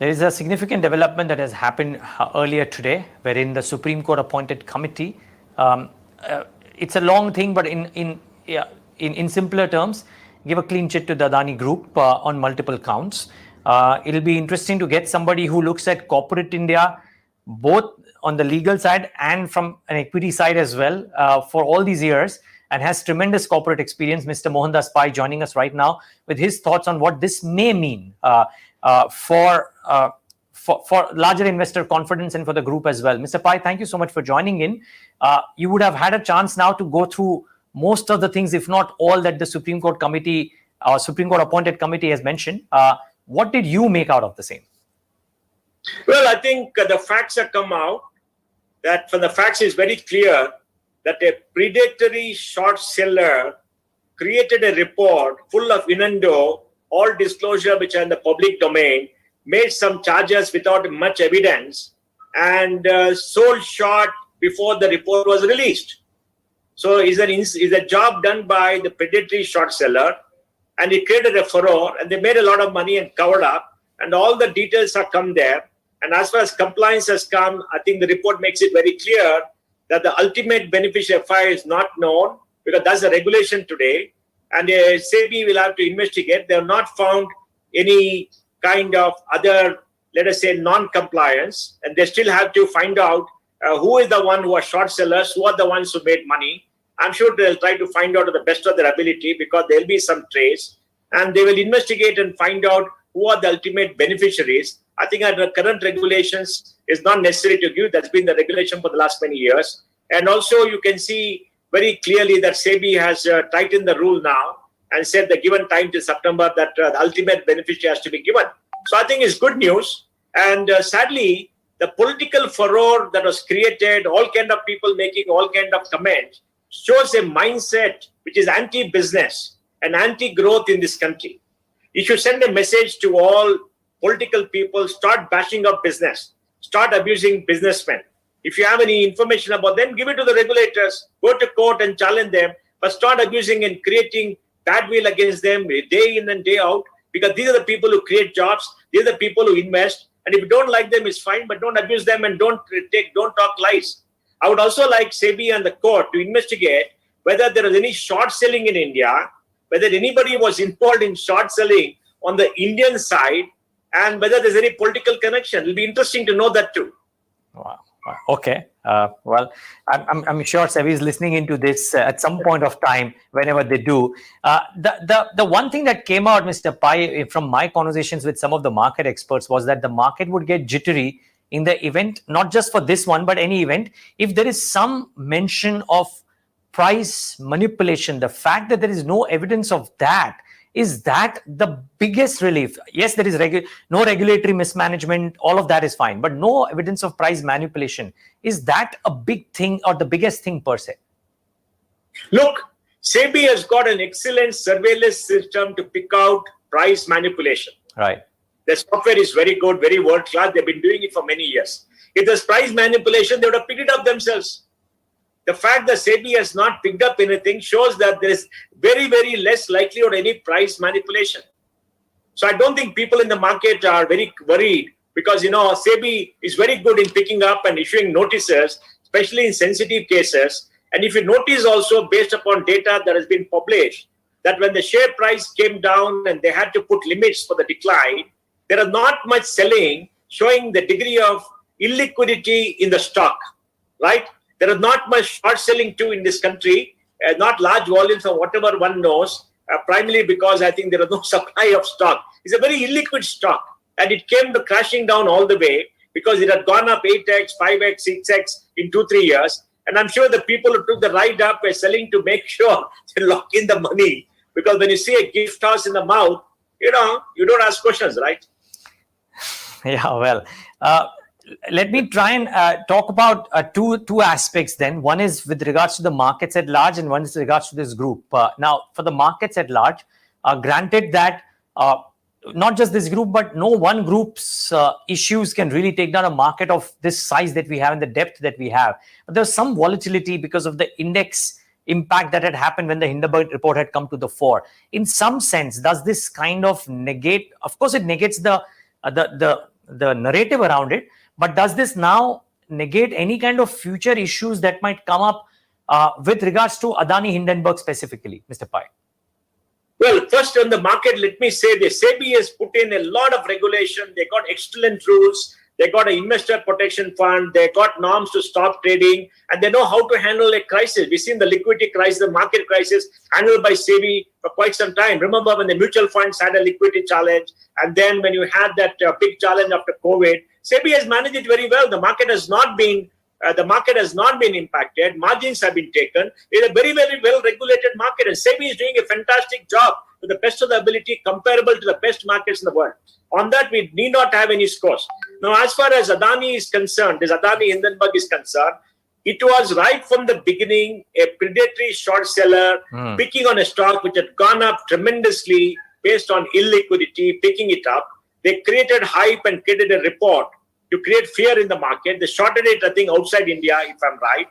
There is a significant development that has happened earlier today, wherein the Supreme Court appointed committee. It's a long thing, but in simpler terms, give a clean chit to the Adani Group on multiple counts. It'll be interesting to get somebody who looks at corporate India, both on the legal side and from an equity side as well, for all these years, and has tremendous corporate experience. Mr. Mohandas Pai joining us right now with his thoughts on what this may mean for larger investor confidence and for the group as well. Mr. Pai, thank you so much for joining in. You would have had a chance now to go through most of the things, if not all, that the Supreme Court committee, Supreme Court appointed committee has mentioned. What did you make out of the same? Well, I think the facts have come out. That from the facts is very clear that a predatory short seller created a report full of innuendo, all disclosure which are in the public domain, made some charges without much evidence, and sold short before the report was released. So is a job done by the predatory short seller, and it created a furore, and they made a lot of money and covered up, and all the details have come there. And as far as compliance has come, I think the report makes it very clear that the ultimate beneficiary file is not known, because that's the regulation today. And SEBI will have to investigate. They have not found any kind of other, let us say, non-compliance. And they still have to find out who is the one who are short sellers, who are the ones who made money. I'm sure they'll try to find out to the best of their ability, because there'll be some trace. And they will investigate and find out who are the ultimate beneficiaries. I think under current regulations is not necessary to give. That's been the regulation for the last many years. And also you can see very clearly that SEBI has tightened the rule now and said the given time till September that the ultimate beneficiary has to be given. So I think it's good news. And sadly, the political furor that was created, all kind of people making all kind of comments, shows a mindset which is anti-business and anti-growth in this country. You should send a message to all political people: start bashing up business, start abusing businessmen. If you have any information about them, give it to the regulators, go to court and challenge them, but start abusing and creating bad will against them day in and day out, because these are the people who create jobs, these are the people who invest, and if you don't like them, it's fine, but don't abuse them and don't talk lies. I would also like SEBI and the court to investigate whether there is any short selling in India, whether anybody was involved in short selling on the Indian side, and whether there's any political connection. It'll be interesting to know that too. Wow. Okay. Well, I'm sure SEBI is listening into this at some point of time, whenever they do. The one thing that came out, Mr. Pai, from my conversations with some of the market experts, was that the market would get jittery in the event, not just for this one, but any event, if there is some mention of price manipulation. The fact that there is no evidence of that, is that the biggest relief? Yes, there is no regulatory mismanagement, all of that is fine, but no evidence of price manipulation. Is that a big thing, or the biggest thing per se? Look, SEBI has got an excellent surveillance system to pick out price manipulation. Right. The software is very good, very world class. They've been doing it for many years. If there's price manipulation, they would have picked it up themselves. The fact that SEBI has not picked up anything shows that there is very, very less likelihood of any price manipulation. So I don't think people in the market are very worried, because, SEBI is very good in picking up and issuing notices, especially in sensitive cases. And if you notice also, based upon data that has been published, that when the share price came down and they had to put limits for the decline, there are not much selling, showing the degree of illiquidity in the stock, right? There is not much short selling too in this country, not large volumes of whatever one knows, primarily because I think there is no supply of stock. It's a very illiquid stock, and it came crashing down all the way because it had gone up 8x, 5x, 6x in 2-3 years. And I'm sure the people who took the ride up were selling to make sure they lock in the money, because when you see a gift horse in the mouth, you don't ask questions, right? Yeah, well, let me try and talk about two aspects then. One is with regards to the markets at large, and one is with regards to this group. Now, for the markets at large, granted that not just this group, but no one group's issues can really take down a market of this size that we have and the depth that we have. But there's some volatility because of the index impact that had happened when the Hindenburg report had come to the fore. In some sense, does this kind of negate? Of course, it negates the narrative around it. But does this now negate any kind of future issues that might come up with regards to Adani-Hindenburg specifically, Mr. Pai? Well, first on the market, let me say this. SEBI has put in a lot of regulation. They got excellent rules. They got an investor protection fund. They got norms to stop trading. And they know how to handle a crisis. We've seen the liquidity crisis, the market crisis handled by SEBI for quite some time. Remember when the mutual funds had a liquidity challenge. And then when you had that big challenge after COVID, SEBI has managed it very well. The market has not been impacted. Margins have been taken. It's a very, very well-regulated market. And SEBI is doing a fantastic job to the best of the ability, comparable to the best markets in the world. On that, we need not have any scores. Now, as far as Adani is concerned, this Adani-Hindenburg is concerned, it was right from the beginning a predatory short seller picking on a stock which had gone up tremendously based on illiquidity, picking it up. They created hype and created a report to create fear in the market. They shorted it, I think, outside India, if I'm right.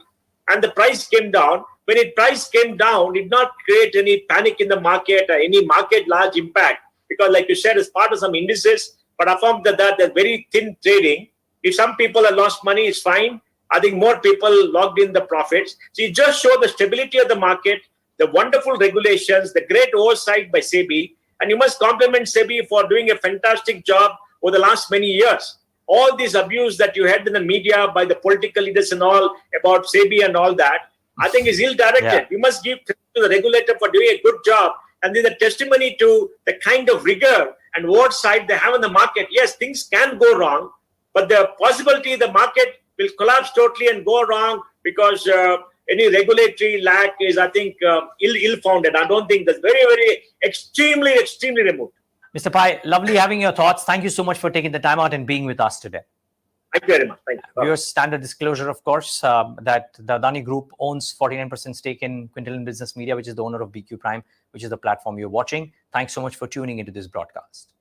And the price came down. When the price came down, it did not create any panic in the market or any market large impact. Because like you said, it's part of some indices. But apart from that, there's very thin trading. If some people have lost money, it's fine. I think more people logged in the profits. So it just shows the stability of the market, the wonderful regulations, the great oversight by SEBI. And you must compliment SEBI for doing a fantastic job over the last many years. All this abuse that you had in the media by the political leaders and all about SEBI and all that, I think is ill-directed. Yeah. We must give credit to the regulator for doing a good job. And this is a testimony to the kind of rigor and oversight they have in the market. Yes, things can go wrong, but the possibility the market will collapse totally and go wrong because any regulatory lack is, I think, ill-founded. I don't think that's very, very extremely removed. Mr. Pai, lovely having your thoughts. Thank you so much for taking the time out and being with us today. Thank you very much. Thank you. Viewers, standard disclosure, of course, that the Adani Group owns 49% stake in Quintillion Business Media, which is the owner of BQ Prime, which is the platform you're watching. Thanks so much for tuning into this broadcast.